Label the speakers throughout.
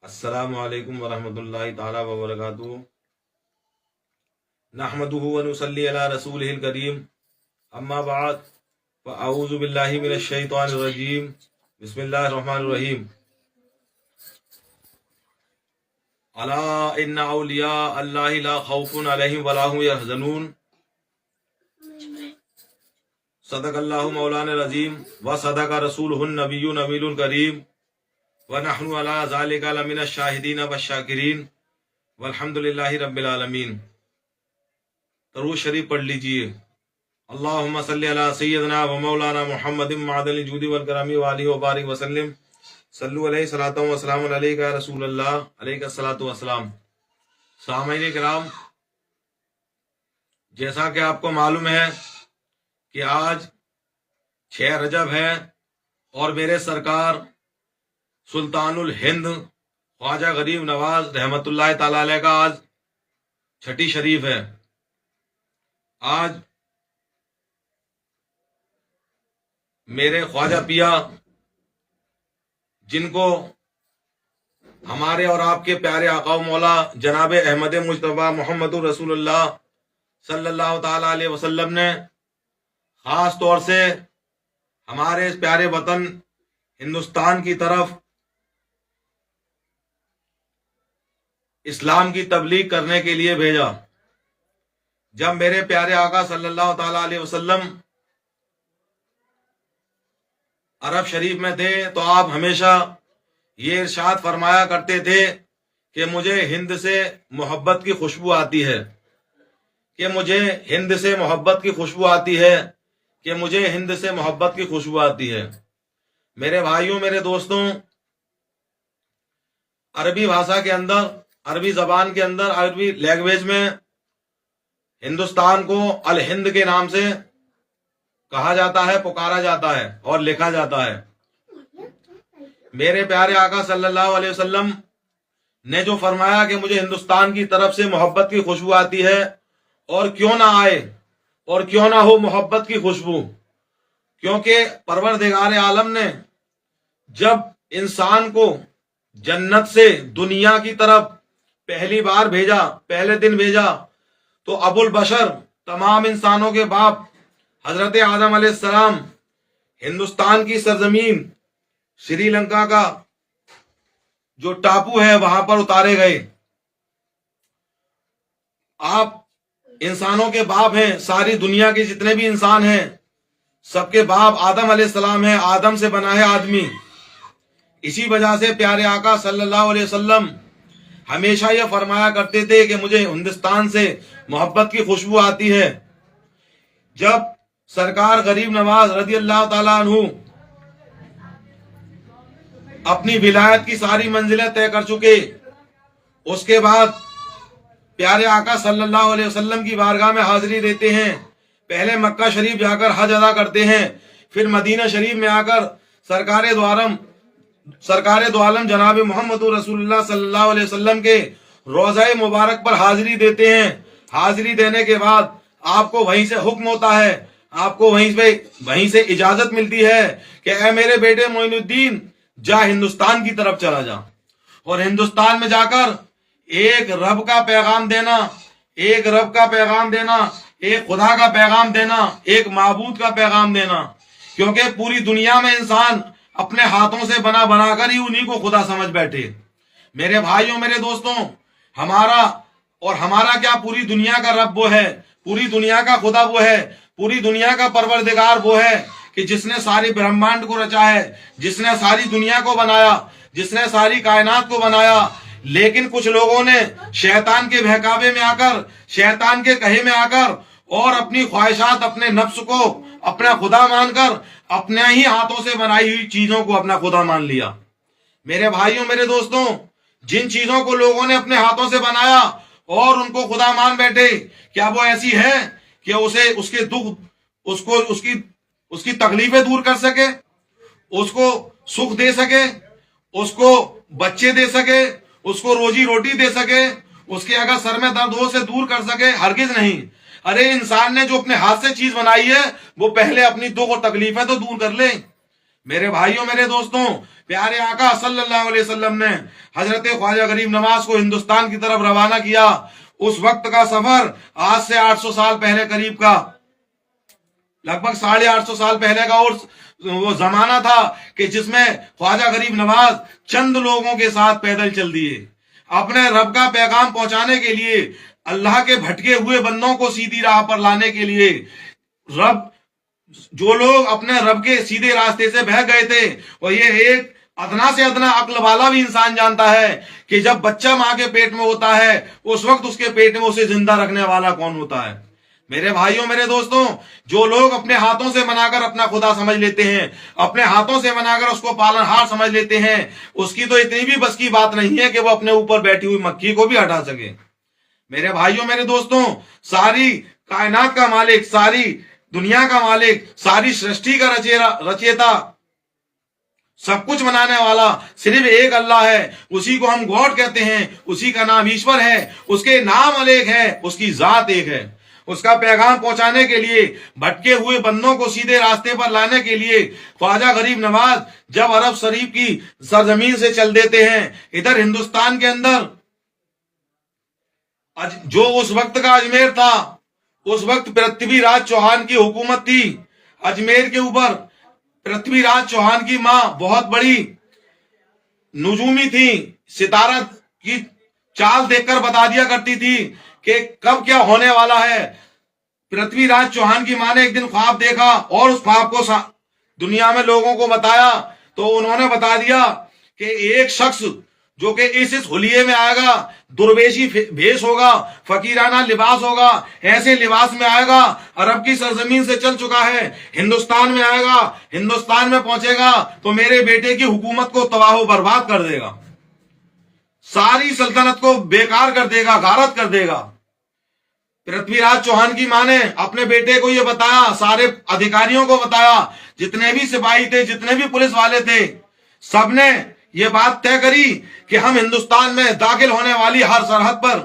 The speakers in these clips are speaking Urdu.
Speaker 1: السلام علیکم ورحمۃ اللہ تعالی وبرکاتہ۔ نحمده ونصلی علی رسولہ الکریم، اما بعد فاعوذ باللہ من الشیطان الرجیم، بسم اللہ الرحمن الرحیم۔ الا ان اولیاء اللہ لا خوف علیہم ولا هم یحزنون، صدق اللہ مولانا العظیم وصدق رسولہ النبی النبی الکریم، وَنَحْنُ عَلَىٰ ذَلِكَ لَمِنَ الشَّاهِدِينَ وَالشَّاكِرِينَ وَالْحَمْدُ لِلَّهِ رَبِّ الْعَالَمِينَ۔ درود شریف پڑھ لیجئے۔ اللہم صلی علی سیدنا و مولانا محمد معدن الجود والکرم وآلہ وبارک وسلم، صلو علیہ صلاۃ و سلام علیک یا رسول اللہ، علیک الصلاۃ والسلام۔ سامعین کرام، جیسا کہ آپ کو معلوم ہے کہ آج 6 رجب ہے اور میرے سرکار سلطان الہند خواجہ غریب نواز رحمت اللہ تعالی علیہ کا آج چھٹی شریف ہے۔ آج میرے خواجہ پیا، جن کو ہمارے اور آپ کے پیارے آقا و مولا جناب احمد مجتبیٰ محمد رسول اللہ صلی اللہ تعالی علیہ وسلم نے خاص طور سے ہمارے اس پیارے وطن ہندوستان کی طرف اسلام کی تبلیغ کرنے کے لیے بھیجا۔ جب میرے پیارے آقا صلی اللہ تعالی علیہ وسلم عرب شریف میں تھے تو آپ ہمیشہ یہ ارشاد فرمایا کرتے تھے کہ مجھے ہند سے محبت کی خوشبو آتی ہے، کہ مجھے ہند سے محبت کی خوشبو آتی ہے، کہ مجھے ہند سے محبت کی خوشبو آتی ہے۔ میرے بھائیوں، میرے دوستوں، عربی بھاشا کے اندر، عربی زبان کے اندر، عربی لینگویج میں ہندوستان کو الہند کے نام سے کہا جاتا ہے، پکارا جاتا ہے اور لکھا جاتا ہے۔ میرے پیارے آقا صلی اللہ علیہ وسلم نے جو فرمایا کہ مجھے ہندوستان کی طرف سے محبت کی خوشبو آتی ہے، اور کیوں نہ آئے اور کیوں نہ ہو محبت کی خوشبو، کیونکہ پروردگار عالم نے جب انسان کو جنت سے دنیا کی طرف پہلی بار بھیجا، پہلے دن بھیجا، تو ابو البشر، تمام انسانوں کے باپ حضرت آدم علیہ السلام ہندوستان کی سرزمین سری لنکا کا جو ٹاپو ہے وہاں پر اتارے گئے۔ آپ انسانوں کے باپ ہیں، ساری دنیا کے جتنے بھی انسان ہیں سب کے باپ آدم علیہ السلام ہیں، آدم سے بنا ہے آدمی۔ اسی وجہ سے پیارے آقا صلی اللہ علیہ وسلم ہمیشہ یہ فرمایا کرتے تھے کہ مجھے ہندوستان سے محبت کی خوشبو آتی ہے۔ جب سرکار غریب نواز رضی اللہ تعالیٰ عنہ اپنی ولایت کی ساری منزلیں طے کر چکے، اس کے بعد پیارے آقا صلی اللہ علیہ وسلم کی بارگاہ میں حاضری دیتے ہیں۔ پہلے مکہ شریف جا کر حج ادا کرتے ہیں، پھر مدینہ شریف میں آ کر سرکار دو عالم جناب محمد رسول اللہ صلی اللہ علیہ وسلم کے روضہ مبارک پر حاضری دیتے ہیں۔ حاضری دینے کے بعد آپ کو وہیں سے حکم ہوتا ہے، آپ کو وہیں سے اجازت ملتی ہے کہ اے میرے بیٹے معین الدین، جا ہندوستان کی طرف چلا جا، اور ہندوستان میں جا کر ایک رب کا پیغام دینا، ایک رب کا پیغام دینا، ایک خدا کا پیغام دینا، ایک معبود کا پیغام دینا، کیونکہ پوری دنیا میں انسان اپنے ہاتھوں سے بنا بنا کر ہی انہی کو خدا سمجھ بیٹھے۔ میرے بھائیوں، میرے دوستوں، ہمارا کیا پوری دنیا کا رب وہ ہے، پوری دنیا کا خدا وہ ہے، پوری دنیا کا پروردگار وہ ہے کہ جس نے ساری برہمانڈ کو رچا ہے، جس نے ساری دنیا کو بنایا، جس نے ساری کائنات کو بنایا۔ لیکن کچھ لوگوں نے شیطان کے بہکاوے میں آ کر، شیطان کے کہے میں آ کر، اور اپنی خواہشات، اپنے نفس کو اپنا خدا مان کر اپنے ہی ہاتھوں سے بنائی ہوئی چیزوں کو اپنا خدا مان لیا۔ میرے بھائیوں، میرے دوستوں، جن چیزوں کو لوگوں نے اپنے ہاتھوں سے بنایا اور ان کو خدا مان بیٹھے، کیا وہ ایسی ہے کہ اس کے دکھ، اس کی تکلیفیں دور کر سکے، اس کو سکھ دے سکے، اس کو بچے دے سکے، اس کو روزی روٹی دے سکے، اس کے اگر سر میں درد ہو سے دور کر سکے؟ ہرگز نہیں۔ ارے انسان نے جو اپنے ہاتھ سے چیز بنائی ہے وہ پہلے اپنی دکھ اور تکلیفیں تو دور کر لے۔ میرے بھائیوں میرے دوستوں، پیارے آقا صلی اللہ علیہ وسلم نے حضرت خواجہ غریب نواز کو ہندوستان کی طرف روانہ کیا۔ اس وقت کا سفر آج سے 800 سال پہلے قریب کا، لگ بھگ 850 سال پہلے کا اور وہ زمانہ تھا کہ جس میں خواجہ غریب نواز چند لوگوں کے ساتھ پیدل چل دیے، اپنے رب کا پیغام پہنچانے کے لیے، اللہ کے بھٹکے ہوئے بندوں کو سیدھی راہ پر لانے کے لیے۔ رب، جو لوگ اپنے رب کے سیدھے راستے سے بہک گئے تھے، اور یہ ایک ادنا سے ادنا عقل والا بھی انسان جانتا ہے کہ جب بچہ ماں کے پیٹ میں ہوتا ہے اس وقت اس کے پیٹ میں اسے زندہ رکھنے والا کون ہوتا ہے۔ میرے بھائیوں میرے دوستوں، جو لوگ اپنے ہاتھوں سے بنا کر اپنا خدا سمجھ لیتے ہیں، اپنے ہاتھوں سے بنا کر اس کو پالن ہار سمجھ لیتے ہیں، اس کی تو اتنی بھی بس کی بات نہیں ہے کہ وہ اپنے اوپر بیٹھی ہوئی مکھی کو بھی ہٹا سکے۔ میرے بھائیوں میرے دوستوں، ساری کائنات کا مالک، ساری دنیا کا مالک، ساری سرشٹی کا رچیتا، سب کچھ بنانے والا صرف ایک اللہ ہے۔ اسی کو ہم گاڈ کہتے ہیں، اسی کا نام ایشور ہے، اس کے نام الگ ہے، اس کی ذات ایک ہے۔ اس کا پیغام پہنچانے کے لیے، بھٹکے ہوئے بندوں کو سیدھے راستے پر لانے کے لیے خواجہ غریب نواز جب عرب شریف کی سرزمین سے چل دیتے ہیں، ادھر ہندوستان کے اندر جو اس وقت کا اجمیر تھا، اس وقت پرتھوی راج چوہان کی حکومت تھی اجمیر کے اوپر۔ پرتھوی راج چوہان کی ماں بہت بڑی نجومی تھی، ستارہ کی چال دیکھ کر بتا دیا کرتی تھی کہ کب کیا ہونے والا ہے۔ پرتھوی راج چوہان کی ماں نے ایک دن خواب دیکھا اور اس خواب کو دنیا میں لوگوں کو بتایا، تو انہوں نے بتا دیا کہ ایک شخص جو کہ اس حلیے میں آئے گا، درویشی بھیس ہوگا، فقیرانہ لباس ہوگا، ایسے لباس میں آئے گا، عرب کی سرزمین سے چل چکا ہے، ہندوستان میں آئے گا، ہندوستان میں پہنچے گا تو میرے بیٹے کی حکومت کو تباہ و برباد کر دے گا، ساری سلطنت کو بیکار کر دے گا، غارت کر دے گا۔ پرتھوی راج چوہان کی ماں نے اپنے بیٹے کو یہ بتایا، سارے ادھیکاریوں کو بتایا، جتنے بھی سپاہی تھے، جتنے بھی پولیس والے تھے، سب نے یہ بات طے کری کہ ہم ہندوستان میں داخل ہونے والی ہر سرحد پر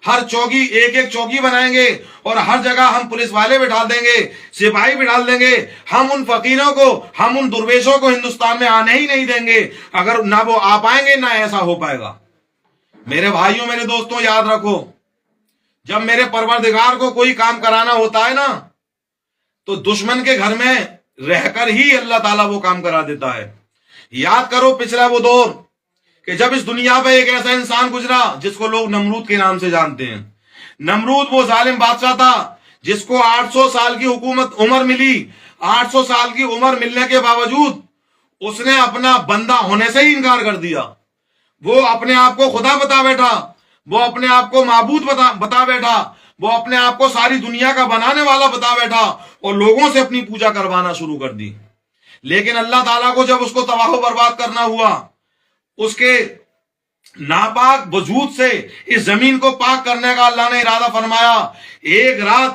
Speaker 1: ہر چوکی ایک ایک چوکی بنائیں گے، اور ہر جگہ ہم پولیس والے بٹھا دیں گے، سپاہی بٹھا دیں گے، ہم ان فقیروں کو، ہم ان درویشوں کو ہندوستان میں آنے ہی نہیں دیں گے، اگر نہ وہ آ پائیں گے نہ ایسا ہو پائے گا۔ میرے بھائیوں میرے دوستوں، یاد رکھو، جب میرے پروردگار کو کوئی کام کرانا ہوتا ہے نا، تو دشمن کے گھر میں رہ کر ہی اللہ تعالیٰ وہ کام کرا دیتا ہے۔ یاد کرو پچھلا وہ دور کہ جب اس دنیا پہ ایک ایسا انسان گزرا جس کو لوگ نمرود کے نام سے جانتے ہیں۔ نمرود وہ ظالم بادشاہ تھا جس کو 800 سال کی حکومت عمر ملی۔ 800 سال کی عمر ملنے کے باوجود اس نے اپنا بندہ ہونے سے ہی انکار کر دیا۔ وہ اپنے آپ کو خدا بتا بیٹھا، وہ اپنے آپ کو معبود بتا بیٹھا، وہ اپنے آپ کو ساری دنیا کا بنانے والا بتا بیٹھا، اور لوگوں سے اپنی پوجا کروانا شروع کر دی۔ لیکن اللہ تعالیٰ کو جب اس کو تباہ و برباد کرنا ہوا، اس کے ناپاک وجود سے اس زمین کو پاک کرنے کا اللہ نے ارادہ فرمایا۔ ایک رات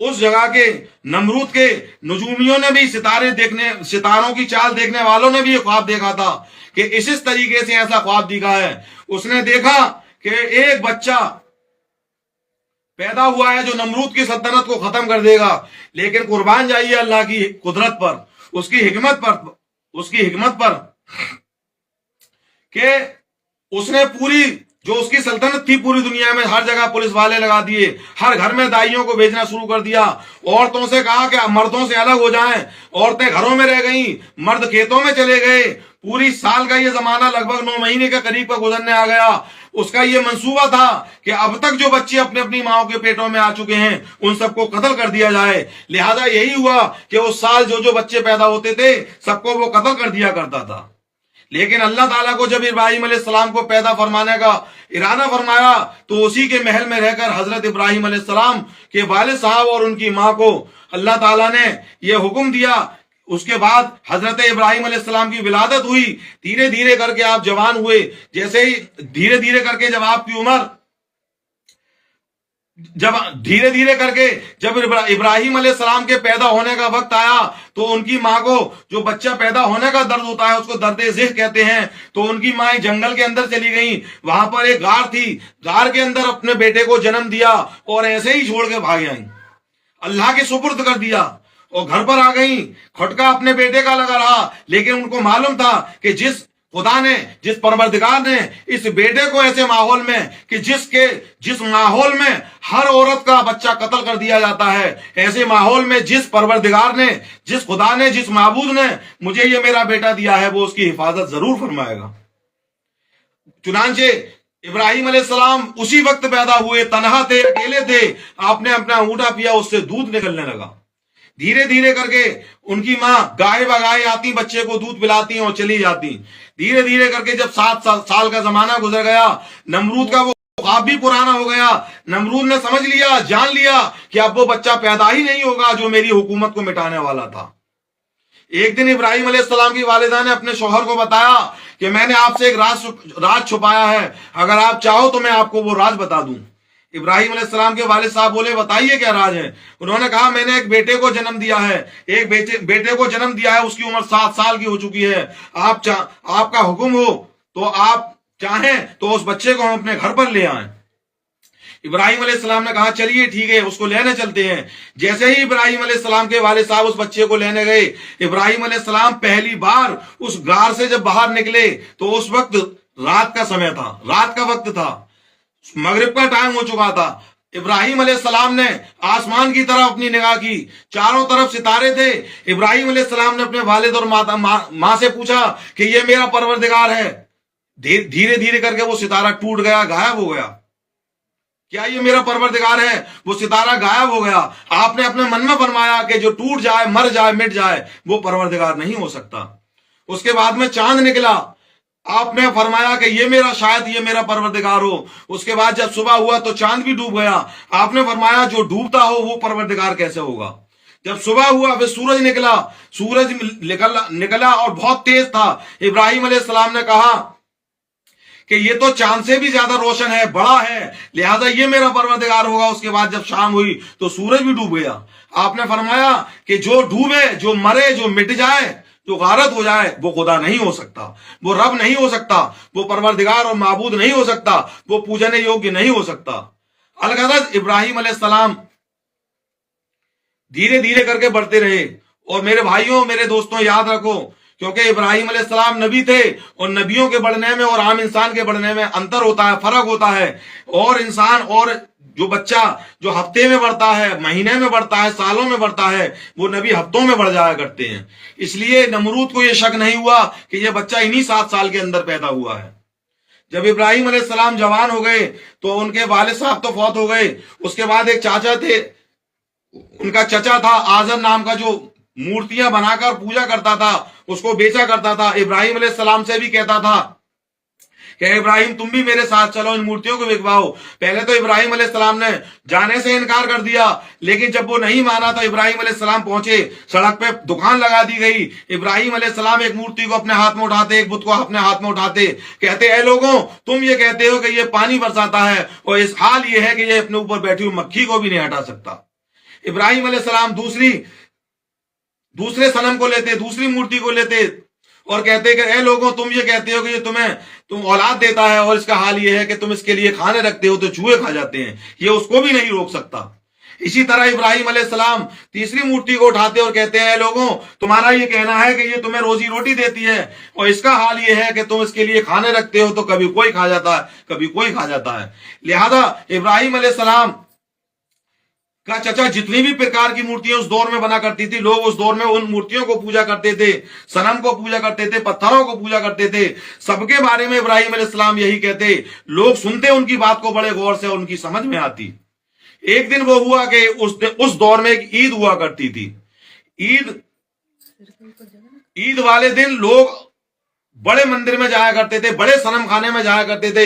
Speaker 1: اس جگہ کے نمرود کے نجومیوں نے بھی ستاروں کی چال دیکھنے والوں نے بھی یہ خواب دیکھا تھا کہ اس طریقے سے ایسا خواب دیکھا ہے۔ اس نے دیکھا کہ ایک بچہ پیدا ہوا ہے جو نمرود کی سلطنت کو ختم کر دے گا، لیکن قربان جائیے اللہ کی قدرت پر، اس کی حکمت پر کہ اس نے پوری جو اس کی سلطنت تھی پوری دنیا میں ہر جگہ پولیس والے لگا دیے، ہر گھر میں دائیوں کو بھیجنا شروع کر دیا، عورتوں سے کہا کہ مردوں سے الگ ہو جائیں، عورتیں گھروں میں رہ گئیں، مرد کھیتوں میں چلے گئے۔ پوری سال کا یہ زمانہ لگ بھگ 9 مہینے کے قریب کا گزرنے آ گیا۔ اس کا یہ منصوبہ تھا کہ اب تک جو بچے اپنی اپنی ماؤں کے پیٹوں میں آ چکے ہیں ان سب کو قتل کر دیا جائے۔ لہذا یہی ہوا کہ اس سال جو بچے پیدا ہوتے تھے سب کو وہ قتل کر دیا کرتا تھا۔ لیکن اللہ تعالیٰ کو جب ابراہیم علیہ السلام کو پیدا فرمانے کا ارادہ فرمایا تو اسی کے محل میں رہ کر حضرت ابراہیم علیہ السلام کے والد صاحب اور ان کی ماں کو اللہ تعالیٰ نے یہ حکم دیا۔ اس کے بعد حضرت ابراہیم علیہ السلام کی ولادت ہوئی، دھیرے دھیرے کر کے آپ جوان ہوئے، جیسے ہی دھیرے دھیرے کر کے جب آپ کی عمر جب ابراہیم علیہ السلام کے پیدا ہونے کا وقت آیا تو ان کی ماں کو جو بچہ پیدا ہونے کا درد ہوتا ہے اس کو درد ذہ کہتے ہیں، تو ان کی ماں جنگل کے اندر چلی گئیں، وہاں پر ایک غار تھی، غار کے اندر اپنے بیٹے کو جنم دیا اور ایسے ہی چھوڑ کے بھاگ آئیں، اللہ کے سپرد کر دیا۔ اور گھر پر آ گئی. کھٹکا اپنے بیٹے کا لگا رہا, لیکن ان کو معلوم تھا کہ جس خدا نے, جس پروردگار نے اس بیٹے کو ایسے ماحول میں, کہ جس ماحول میں ہر عورت کا بچہ قتل کر دیا جاتا ہے, ایسے ماحول میں جس پروردگار نے, جس خدا نے, جس معبود نے مجھے یہ میرا بیٹا دیا ہے, وہ اس کی حفاظت ضرور فرمائے گا. چنانچہ ابراہیم علیہ السلام اسی وقت پیدا ہوئے, تنہا تھے, اکیلے تھے. آپ نے اپنا انگوٹھا پیا, اس سے دودھ نکلنے لگا. دھیرے دھیرے کر کے ان کی ماں گائے بگائے آتی, بچے کو دودھ پلاتی اور چلی جاتی. دھیرے دھیرے کر کے جب 7 سال کا زمانہ گزر گیا, نمرود کا وہ خواب بھی پرانا ہو گیا. نمرود نے سمجھ لیا, جان لیا کہ اب وہ بچہ پیدا ہی نہیں ہوگا جو میری حکومت کو مٹانے والا تھا. ایک دن ابراہیم علیہ السلام کی والدہ نے اپنے شوہر کو بتایا کہ میں نے آپ سے ایک راز چھپایا ہے, اگر آپ چاہو تو میں آپ کو وہ راز بتا دوں. ابراہیم علیہ السلام کے والد صاحب بولے, بتائیے کیا راز ہے. انہوں نے کہا, میں نے ایک بیٹے کو جنم دیا ہے, ایک بیٹے کو جنم دیا ہے, اس کی عمر 7 سال کی ہو چکی ہے. آپ کا حکم ہو تو آپ چاہیں تو اس بچے کو ہم اپنے گھر پر لے آئیں. ابراہیم علیہ السلام نے کہا, چلیے ٹھیک ہے, اس کو لینے چلتے ہیں. جیسے ہی ابراہیم علیہ السلام کے والد صاحب اس بچے کو لینے گئے, ابراہیم علیہ السلام پہلی بار اس غار سے جب باہر نکلے تو اس وقت رات کا سمے تھا, رات کا وقت تھا, مغرب کا ٹائم ہو چکا تھا. ابراہیم علیہ السلام نے آسمان کی طرف اپنی نگاہ کی, چاروں طرف ستارے تھے. ابراہیم علیہ السلام نے اپنے والد اور ماں سے پوچھا کہ یہ میرا پروردگار ہے. دھیرے دھیرے کر کے وہ ستارہ ٹوٹ گیا, غائب ہو گیا. کیا یہ میرا پروردگار ہے؟ وہ ستارہ غائب ہو گیا. آپ نے اپنے من میں فرمایا کہ جو ٹوٹ جائے, مر جائے, مٹ جائے, وہ پروردگار نہیں ہو سکتا. اس کے بعد میں چاند نکلا, آپ نے فرمایا کہ شاید یہ میرا پروردگار ہو. اس کے بعد جب صبح ہوا تو چاند بھی ڈوب گیا. آپ نے فرمایا جو ڈوبتا ہو وہ پروردگار کیسے ہوگا. جب صبح ہوا پھر سورج نکلا, سورج نکلا اور بہت تیز تھا. ابراہیم علیہ السلام نے کہا کہ یہ تو چاند سے بھی زیادہ روشن ہے, بڑا ہے, لہذا یہ میرا پروردگار ہوگا. اس کے بعد جب شام ہوئی تو سورج بھی ڈوب گیا. آپ نے فرمایا کہ جو ڈوبے, جو مرے, جو مٹ جائے, جو غارت ہو جائے, وہ خدا نہیں ہو سکتا, وہ رب نہیں ہو سکتا, وہ پروردگار اور معبود نہیں ہو سکتا, وہ پوجنے یوگی نہیں ہو سکتا. الغرض ابراہیم علیہ السلام دھیرے دھیرے کر کے بڑھتے رہے. اور میرے بھائیوں, میرے دوستوں, یاد رکھو, کیونکہ ابراہیم علیہ السلام نبی تھے, اور نبیوں کے بڑھنے میں اور عام انسان کے بڑھنے میں انتر ہوتا ہے, فرق ہوتا ہے. اور انسان, اور جو بچہ جو ہفتے میں بڑھتا ہے, مہینے میں بڑھتا ہے, سالوں میں بڑھتا ہے, وہ نبی ہفتوں میں بڑھ جایا کرتے ہیں. اس لیے نمرود کو یہ شک نہیں ہوا کہ یہ بچہ انہی 7 سال کے اندر پیدا ہوا ہے. جب ابراہیم علیہ السلام جوان ہو گئے تو ان کے والد صاحب تو فوت ہو گئے. اس کے بعد ایک چاچا تھے, ان کا چچا تھا آزر نام کا, جو مورتیاں بنا کر پوجا کرتا تھا, اس کو بیچا کرتا تھا. ابراہیم علیہ السلام سے بھی کہتا تھا کہ ابراہیم تم بھی میرے ساتھ چلو, ان مورتیوں کو بکواؤ. پہلے تو ابراہیم علیہ السلام نے جانے سے انکار کر دیا, لیکن جب وہ نہیں مانا تو ابراہیم علیہ السلام پہنچے. سڑک پہ دکان لگا دی گئی. ابراہیم علیہ السلام ایک مورتی کو اپنے ہاتھ میں اٹھاتے, ایک بت کو اپنے ہاتھ میں اٹھاتے, کہتے, اے لوگوں, تم یہ کہتے ہو کہ یہ پانی برساتا ہے, اور اس حال یہ ہے کہ یہ اپنے اوپر بیٹھی ہوئی مکھی کو بھی نہیں ہٹا سکتا. ابراہیم علیہ السلام دوسرے صنم کو لیتے, دوسری مورتی کو لیتے, اور کہتے کہ اے لوگوں, تم یہ کہتے ہو کہ یہ تم اولاد دیتا ہے, اور اس کا حال یہ ہے کہ تم اس کے لیے کھانے رکھتے ہو تو چوہے کھا جاتے ہیں, یہ اس کو بھی نہیں روک سکتا. اسی طرح ابراہیم علیہ السلام تیسری مورتی کو اٹھاتے اور کہتے ہیں, اے لوگوں, تمہارا یہ کہنا ہے کہ یہ تمہیں روزی روٹی دیتی ہے, اور اس کا حال یہ ہے کہ تم اس کے لیے کھانے رکھتے ہو تو کبھی کوئی کھا جاتا ہے, کبھی کوئی کھا جاتا ہے. لہذا ابراہیم علیہ السلام کا چچا جتنی بھی پرکار کی مورتیاں اس دور میں بنا کرتی تھی, لوگ اس دور میں ان مورتیوں کو پوجا کرتے تھے, صنم کو پوجا کرتے تھے, پتھروں کو پوجا کرتے تھے. سب کے بارے میں ابراہیم علیہ السلام یہی کہتے, لوگ سنتے ان کی بات کو بڑے غور سے, اور ان کی سمجھ میں آتی. ایک دن وہ ہوا کہ اس دور میں ایک عید ہوا کرتی تھی. عید والے دن لوگ بڑے مندر میں جایا کرتے تھے, بڑے صنم خانے میں جایا کرتے تھے.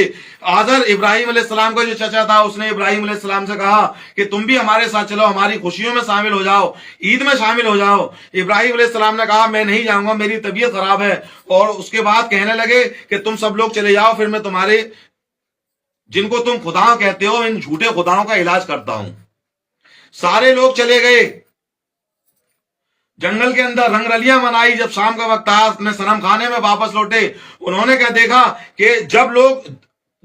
Speaker 1: آزر ابراہیم علیہ السلام کا جو چچا تھا, اس نے ابراہیم علیہ السلام سے کہا کہ تم بھی ہمارے ساتھ چلو, ہماری خوشیوں میں شامل ہو جاؤ, عید میں شامل ہو جاؤ. ابراہیم علیہ السلام نے کہا میں نہیں جاؤں گا, میری طبیعت خراب ہے. اور اس کے بعد کہنے لگے کہ تم سب لوگ چلے جاؤ, پھر میں تمہارے جن کو تم خدا کہتے ہو ان جھوٹے خداؤں کا علاج کرتا ہوں. سارے لوگ چلے گئے جنگل کے اندر, رنگ رلیاں منائی. جب شام کا وقت آیا, اپنے صنم خانے میں واپس لوٹے. انہوں نے کیا دیکھا کہ جب لوگ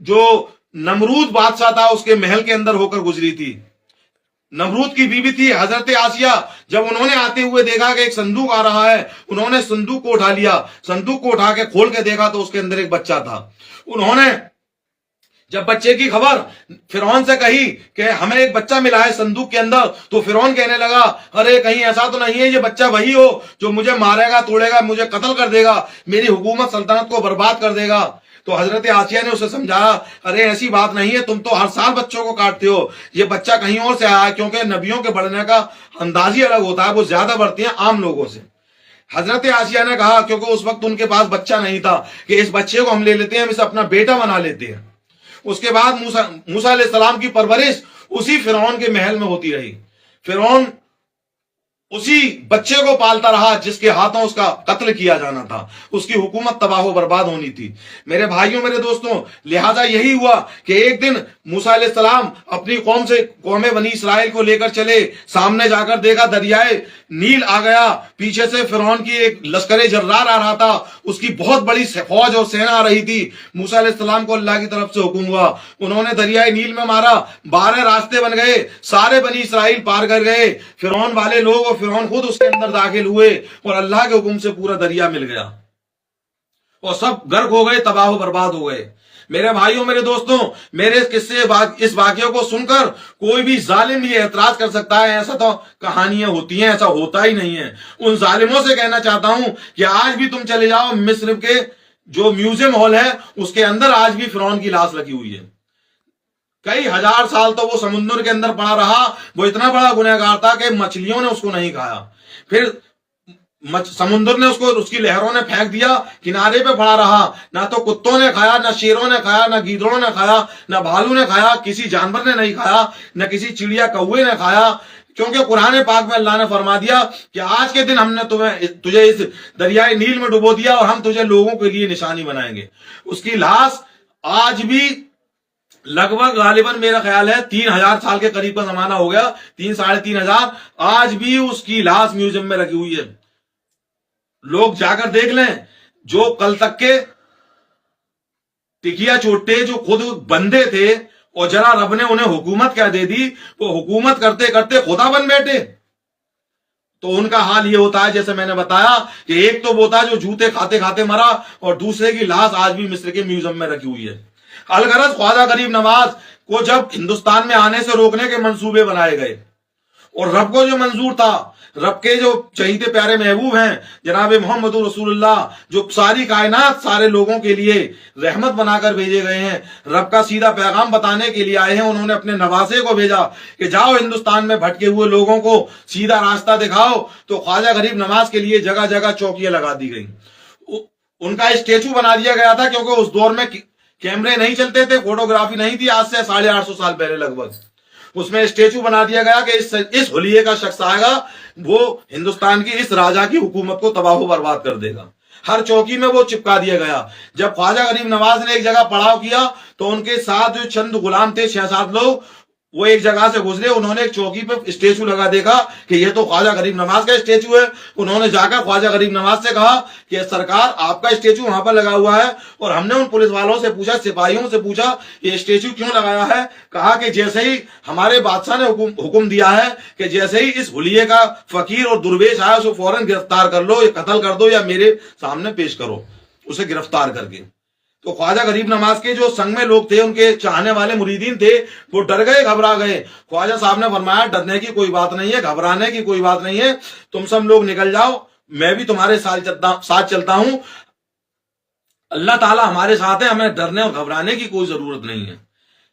Speaker 1: جو نمرود بادشاہ تھا اس کے محل کے اندر ہو کر گزری تھی. نمرود کی بیوی تھی حضرت آسیہ. جب انہوں نے آتے ہوئے دیکھا کہ ایک صندوق آ رہا ہے, انہوں نے صندوق کو اٹھا لیا. صندوق کو اٹھا کے کھول کے دیکھا تو اس کے اندر ایک بچہ تھا. انہوں نے جب بچے کی خبر فرعون سے کہی کہ ہمیں ایک بچہ ملا ہے صندوق کے اندر, تو فرعون کہنے لگا ارے کہیں ایسا تو نہیں ہے یہ بچہ وہی ہو جو مجھے مارے گا, توڑے گا, مجھے قتل کر دے گا, میری حکومت سلطنت کو برباد کر دے گا. تو حضرت آسیہ نے اسے سمجھایا ارے ایسی بات نہیں ہے, تم تو ہر سال بچوں کو کاٹتے ہو, یہ بچہ کہیں اور سے آیا ہے, کیونکہ نبیوں کے بڑھنے کا انداز ہی الگ ہوتا ہے, وہ زیادہ بڑھتی ہیں عام لوگوں سے. حضرت آسیہ نے کہا, کیونکہ اس وقت ان کے پاس بچہ نہیں تھا, کہ اس بچے کو ہم لے لیتے ہیں, ہم اسے اپنا بیٹا بنا لیتے ہیں. اس کے بعد موسیٰ علیہ السلام کی پرورش اسی فرعون کے محل میں ہوتی رہی. فرعون اسی بچے کو پالتا رہا جس کے ہاتھوں اس کا قتل کیا جانا تھا, اس کی حکومت تباہ و برباد ہونی تھی. میرے بھائیوں, میرے دوستوں, لہذا یہی ہوا کہ ایک دن موسیٰ علیہ السلام اپنی قوم بنی اسرائیل کو لے کر چلے. سامنے جا کر دیکھا دریائے نیل آ گیا, پیچھے سے فرعون کی ایک لشکر جرار آ رہا تھا, اس کی بہت بڑی فوج اور سینا آ رہی تھی. موسیٰ علیہ السلام کو اللہ کی طرف سے حکم ہوا, انہوں نے دریائے نیل میں مارا, 12 راستے بن گئے, سارے بنی اسرائیل پار کر گئے. فرعون والے لوگ اور فرعون خود اس کے اندر داخل ہوئے, اور اللہ کے حکم سے پورا دریا مل گیا, اور سب غرق ہو گئے, تباہ و برباد ہو گئے. میرے بھائیوں, میرے دوستوں, میرے اس واقعے کو سن کر کوئی بھی ظالم یہ اعتراض کر سکتا ہے ایسا تو کہانیاں ہوتی ہیں, ایسا ہوتا ہی نہیں ہے. ان ظالموں سے کہنا چاہتا ہوں کہ آج بھی تم چلے جاؤ مصر کے جو میوزیم ہال ہے, اس کے اندر آج بھی فرعون کی لاش رکھی ہوئی ہے. کئی ہزار سال تو وہ سمندر کے اندر پڑا رہا. وہ اتنا بڑا گنہگار تھا کہ مچھلیوں نے اس کو نہیں کھایا, پھر سمندر نے اس کی لہروں نے پھینک دیا, کنارے پہ پڑا رہا. نہ تو کتوں نے کھایا, نہ شیروں نے کھایا, نہ گیدڑوں نے کھایا, نہ بھالو نے کھایا, کسی جانور نے نہیں کھایا, نہ کسی چڑیا کوے نے کھایا. کیونکہ قرآن پاک میں اللہ نے فرما دیا کہ آج کے دن ہم نے تجھے اس دریائے نیل میں ڈبو دیا, اور ہم تجھے لوگوں کے لیے نشانی بنائیں گے. اس کی لاش آج بھی لگ بھگ غالباً میرا خیال ہے 3000 سال کے قریب کا زمانہ ہو گیا, 3-3.5 آج بھی اس کی لاش میوزیم میں رکھی ہوئی ہے. لوگ جا کر دیکھ لیں, جو کل تک کے ٹکیا چوٹے جو خود بندے تھے, اور جرا رب نے انہیں حکومت کیا دے دی, وہ حکومت کرتے کرتے خدا بن بیٹھے. تو ان کا حال یہ ہوتا ہے جیسے میں نے بتایا کہ ایک تو وہ تھا جو جوتے کھاتے کھاتے مرا, اور دوسرے کی لاش آج بھی مصر کے میوزیم میں رکھی ہوئی ہے. الغرض خواجہ غریب نواز کو جب ہندوستان میں آنے سے روکنے کے منصوبے بنائے گئے, اور رب کو جو منظور تھا, رب کے جو چہیتے پیارے محبوب ہیں جناب محمد رسول اللہ, جو ساری کائنات سارے لوگوں کے لیے رحمت بنا کر بھیجے گئے ہیں, رب کا سیدھا پیغام بتانے کے لیے آئے ہیں. انہوں نے اپنے نواسے کو بھیجا کہ جاؤ ہندوستان میں بھٹکے ہوئے لوگوں کو سیدھا راستہ دکھاؤ. تو خواجہ غریب نواز کے لیے جگہ جگہ چوکیاں لگا دی گئی, ان کا اسٹیچو بنا دیا گیا تھا, کیونکہ اس دور میں کیمرے نہیں چلتے تھے, فوٹوگرافی نہیں تھی, آج سے 850 سال پہلے لگ بھگ. اس میں اسٹیچو بنا دیا گیا کہ اس حلیے کا شخص آئے گا, وہ ہندوستان کی اس راجا کی حکومت کو تباہ و برباد کر دے گا. ہر چوکی میں وہ چپکا دیا گیا. جب خواجہ غریب نواز نے ایک جگہ پڑاؤ کیا تو ان کے ساتھ جو چند غلام تھے 6-7 لوگ, وہ ایک جگہ سے گزرے, انہوں نے ایک چوکی پہ اسٹیچو لگا دیکھا کہ یہ تو خواجہ غریب نواز کا اسٹیچو ہے. انہوں نے جا کر خواجہ غریب نواز سے کہا کہ سرکار آپ کا اسٹیچو وہاں پر لگا ہوا ہے, اور ہم نے ان پولیس والوں سے پوچھا, سپاہیوں سے پوچھا یہ اسٹیچو کیوں لگایا ہے. کہا کہ جیسے ہی ہمارے بادشاہ نے حکم دیا ہے کہ جیسے ہی اس حلیے کا فقیر اور درویش آیا اسے فوراً گرفتار کر لو, یا قتل کر دو, یا میرے سامنے پیش کرو اسے گرفتار کر کے. تو خواجہ غریب نواز کے جو سنگ میں لوگ تھے, ان کے چاہنے والے مریدین تھے, وہ ڈر گئے, گھبرا گئے. خواجہ صاحب نے فرمایا ڈرنے کی کوئی بات نہیں ہے, گھبرانے کی کوئی بات نہیں ہے, تم سب لوگ نکل جاؤ, میں بھی تمہارے ساتھ چلتا ہوں. اللہ تعالیٰ ہمارے ساتھ ہے, ہمیں ڈرنے اور گھبرانے کی کوئی ضرورت نہیں ہے.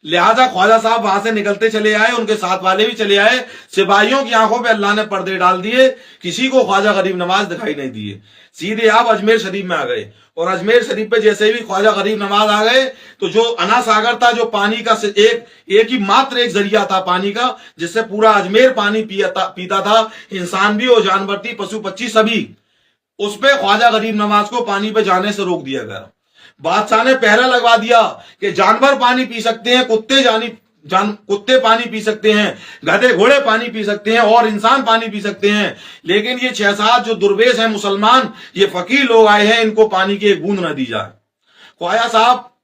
Speaker 1: لہذا خواجہ صاحب وہاں سے نکلتے چلے آئے, ان کے ساتھ والے بھی چلے آئے. سپاہیوں کی آنکھوں پہ اللہ نے پردے ڈال دیے, کسی کو خواجہ غریب نواز دکھائی نہیں دیے. سیدھے آپ اجمیر شریف میں آ گئے, اور اجمیر شریف پہ جیسے بھی خواجہ غریب نواز آ گئے تو جو انا ساگر تھا, جو پانی کا ایک ہی ماتر ایک ذریعہ تھا پانی کا, جس سے پورا اجمیر پانی پیتا تھا, انسان بھی اور جانور بھی, پشو پچھی سبھی, اس پہ خواجہ غریب نواز کو پانی پہ جانے سے روک دیا گیا. بادشاہ نے پہرا لگوا دیا کہ جانور پانی پی سکتے ہیں, کتے پانی پی سکتے ہیں, گدھے گھوڑے پانی پی سکتے ہیں, اور انسان پانی پی سکتے ہیں, لیکن یہ 6-7 جو درویش ہیں مسلمان, یہ فقیر لوگ آئے ہیں, ان کو پانی کی ایک بوند نہ دی جائے. خواجہ صاحب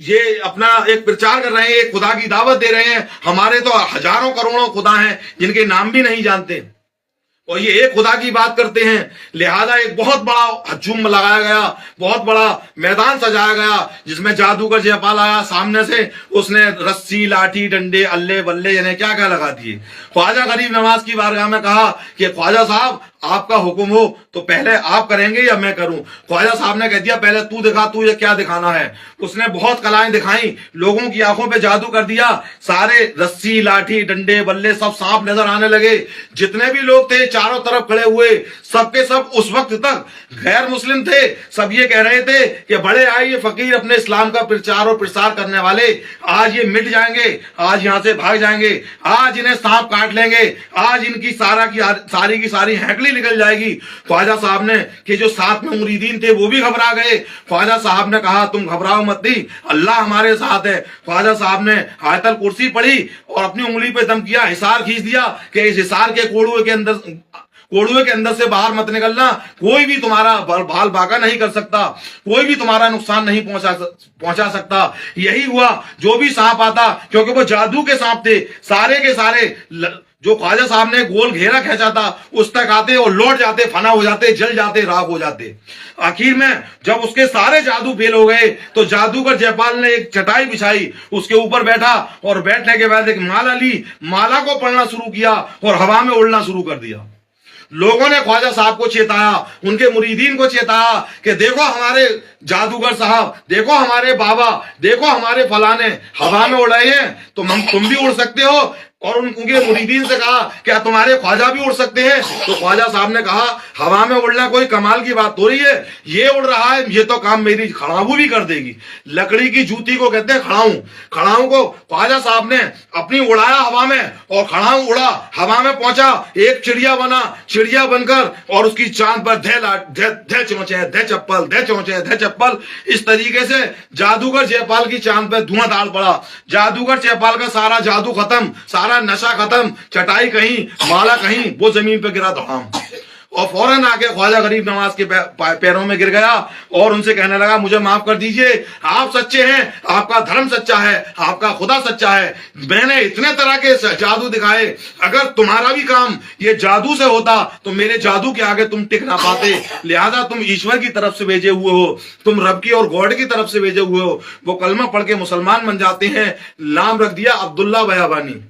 Speaker 1: یہ اپنا ایک پرچار کر رہے ہیں، ایک خدا کی دعوت دے رہے ہیں. ہمارے تو ہزاروں کروڑوں خدا ہیں جن کے نام بھی نہیں جانتے، اور یہ ایک خدا کی بات کرتے ہیں. لہذا ایک بہت بڑا ہجوم لگایا گیا، بہت بڑا میدان سجایا گیا، جس میں جادوگر جے پال آیا. سامنے سے اس نے رسی، لاٹھی، ڈنڈے، اللہ بلے یعنی کیا کیا لگا دیے. خواجہ غریب نواز کی بارگاہ میں کہا کہ خواجہ صاحب آپ کا حکم ہو تو پہلے آپ کریں گے یا میں کروں؟ خواجہ صاحب نے کہہ دیا پہلے تو دکھا، تو یہ کیا دکھانا ہے. اس نے بہت کلائیں دکھائیں، لوگوں کی آنکھوں پہ جادو کر دیا. سارے رسی، لاٹھی، ڈنڈے، بلے سب سانپ نظر آنے لگے. جتنے بھی لوگ تھے چاروں طرف کھڑے ہوئے، سب کے سب اس وقت تک غیر مسلم تھے. سب یہ کہہ رہے تھے کہ بڑے آئے یہ فقیر اپنے اسلام کا پرچار اور پرسار کرنے والے، آج یہ مٹ جائیں گے، آج یہاں سے بھاگ جائیں گے، آج انہیں سانپ کاٹ لیں گے، آج ان کی ساری کی ساری ہینکڑی نکل جائے گی. خواجہ صاحب نے کہ جو ساتھ میں مریدین تھے وہ بھی گھبرا گئے. خواجہ صاحب نے کہا تم گھبراؤ مت دی، اللہ ہمارے ساتھ ہے. خواجہ صاحب نے آیت الکرسی پڑھی اور اپنی انگلی پہ دم کیا، حصار کھینچ دیا کہ اس حصار کے کوڑوے کے اندر سے باہر مت نکلنا، کوئی بھی تمہارا بھال بھاگا نہیں کر سکتا، کوئی بھی تمہارا نقصان نہیں پہنچا سکتا. یہی ہوا، جو بھی سانپ آتا، کیونکہ وہ جادو کے سانپ تھے، سارے کے سارے جو خواجہ صاحب نے گول گھیرا کھینچا تھا اس تک آتے اور لوٹ جاتے، فنا ہو جاتے، جل جاتے، راکھ ہو جاتے. آخر میں جب اس کے سارے جادو فیل ہو گئے تو جادوگر جے پال نے ایک چٹائی بچھائی، اس کے اوپر بیٹھا اور بیٹھنے کے بعد ایک مالا لی، مالا کو پڑھنا شروع کیا اور ہوا میں اڑنا شروع کر دیا. لوگوں نے خواجہ صاحب کو چیتایا، ان کے مریدین کو چیتایا کہ دیکھو ہمارے جادوگر صاحب، دیکھو ہمارے بابا، دیکھو ہمارے فلانے ہوا میں اڑ رہے ہیں، تو تم بھی اڑ سکتے ہو. اور ان کے مریدین سے کہا کیا تمہارے خواجہ بھی اڑ سکتے ہیں؟ تو خواجہ صاحب نے کہا ہوا میں اڑنا کوئی کمال کی بات تھوڑی ہے، یہ اڑ رہا ہے یہ تو کام میری کھڑاؤں بھی کر دے گی. لکڑی کی جوتی کو کہتے ہیں کھڑاؤں. کھڑاؤں کو خواجہ صاحب نے اپنی اڑایا ہوا میں، اور کھڑاؤں اڑا، ہوا میں پہنچا، ایک چڑیا بنا، چڑیا بن کر اور اس کی چاند پر دھے چونچے دھے چپل، دھے چونچے دھے چپل. اس طریقے سے جادوگر جے پال کی چاند پہ دھواں دھاڑ پڑا. جادوگر جے پال کا سارا جادو ختم، سارا نشہ ختم، چٹائی کہیں، مالا کہیں، وہ زمین پہ گرا دھڑام، اور فوراً آ کے خواجہ غریب نواز کے پیروں میں گر گیا اور ان سے کہنے لگا مجھے معاف کر دیجئے، آپ سچے ہیں، آپ کا دھرم سچا ہے، آپ کا خدا سچا ہے، میں نے اتنے طرح کے جادو دکھائے، اگر تمہارا بھی کام یہ جادو سے ہوتا تو میرے جادو کے آگے تم ٹک نہ پاتے. لہذا تم ایشور کی طرف سے بھیجے ہوئے ہو، تم رب کی اور گاڈ کی طرف سے بھیجے ہوئے ہو. وہ کلمہ پڑھ کے مسلمان بن جاتے ہیں. نام رکھ دیا عبداللہ بیابانی.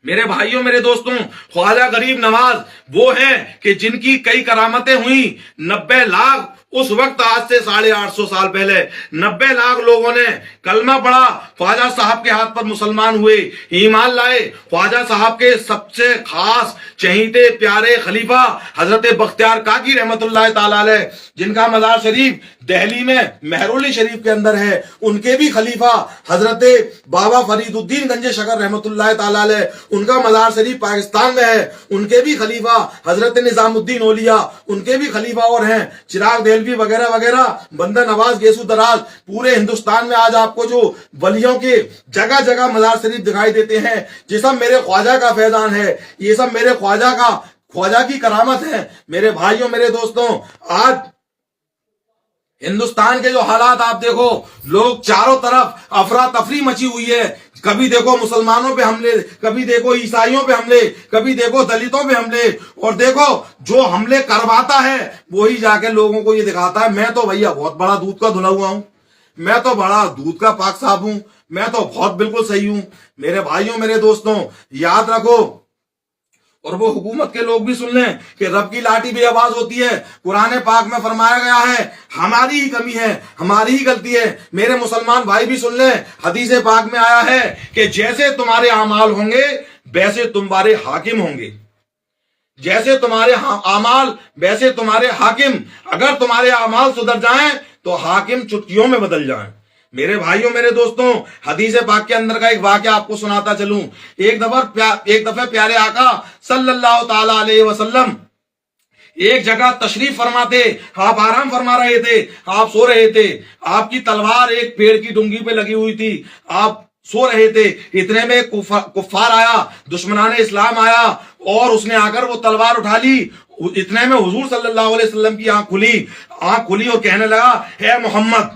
Speaker 1: میرے بھائیوں، میرے دوستوں، خواجہ غریب نواز وہ ہیں کہ جن کی کئی کرامتیں ہوئیں. 90 لاکھ اس وقت، آج سے 850 سال پہلے 90 لاکھ لوگوں نے کلمہ پڑھا، خواجہ صاحب کے ہاتھ پر مسلمان ہوئے، ایمان لائے. خواجہ صاحب کے سب سے خاص چہیتے پیارے خلیفہ حضرت بختیار کاکی رحمت اللہ تعالی علیہ، جن کا مزار شریف دہلی میں مہرولی شریف کے اندر ہے، ان کے بھی خلیفہ حضرت بابا فرید الدین گنج شکر رحمت اللہ تعالی علیہ، ان کا مزار شریف پاکستان میں ہے، ان کے بھی خلیفہ حضرت نظام الدین اولیاء، ان کے بھی خلیفہ اور ہیں چراغ دہلوی وغیرہ وغیرہ، بندہ نواز گیسو دراز. پورے ہندوستان میں آج آپ کو جو ولیوں کے جگہ جگہ مزار شریف دکھائی دیتے ہیں، یہ سب میرے خواجہ کا فیضان ہے، یہ سب میرے خواجہ کی کرامت ہے. میرے بھائیوں، میرے دوستوں، آج ہندوستان کے جو حالات آپ دیکھو، لوگ چاروں طرف افراتفری مچی ہوئی ہے. کبھی دیکھو مسلمانوں پہ حملے، کبھی دیکھو عیسائیوں پہ حملے، کبھی دیکھو دلتوں پہ حملے، اور دیکھو جو حملے کرواتا ہے وہی جا کے لوگوں کو یہ دکھاتا ہے میں تو بھیا بہت بڑا دودھ کا دھلا ہوا ہوں، میں تو بڑا دودھ کا پاک صاحب ہوں، میں تو بہت بالکل صحیح ہوں. میرے بھائیوں، میرے دوستوں، یاد رکھو، اور وہ حکومت کے لوگ بھی سن لیں کہ رب کی لاٹھی بے آواز ہوتی ہے. قرآن پاک میں فرمایا گیا ہے ہماری ہی کمی ہے، ہماری ہی غلطی ہے. میرے مسلمان بھائی بھی سن لیں، حدیث پاک میں آیا ہے کہ جیسے تمہارے اعمال ہوں گے ویسے تمہارے حاکم ہوں گے. جیسے تمہارے اعمال ویسے تمہارے حاکم. اگر تمہارے اعمال سدھر جائیں تو حاکم چٹکیوں میں بدل جائیں. میرے بھائیوں، میرے دوستوں، حدیث پاک کے اندر کا ایک واقعہ آپ کو سناتا چلوں. ایک دفعہ پیارے آقا صلی اللہ تعالی علیہ وسلم ایک جگہ تشریف فرماتے، آپ آرام فرما رہے تھے، آپ سو رہے تھے، آپ کی تلوار ایک پیڑ کی ڈونگی پہ لگی ہوئی تھی، آپ سو رہے تھے. اتنے میں کفار آیا، دشمنان اسلام آیا، اور اس نے آ کر وہ تلوار اٹھا لی. اتنے میں حضور صلی اللہ علیہ وسلم کی آنکھ کھلی اور کہنے لگا اے محمد،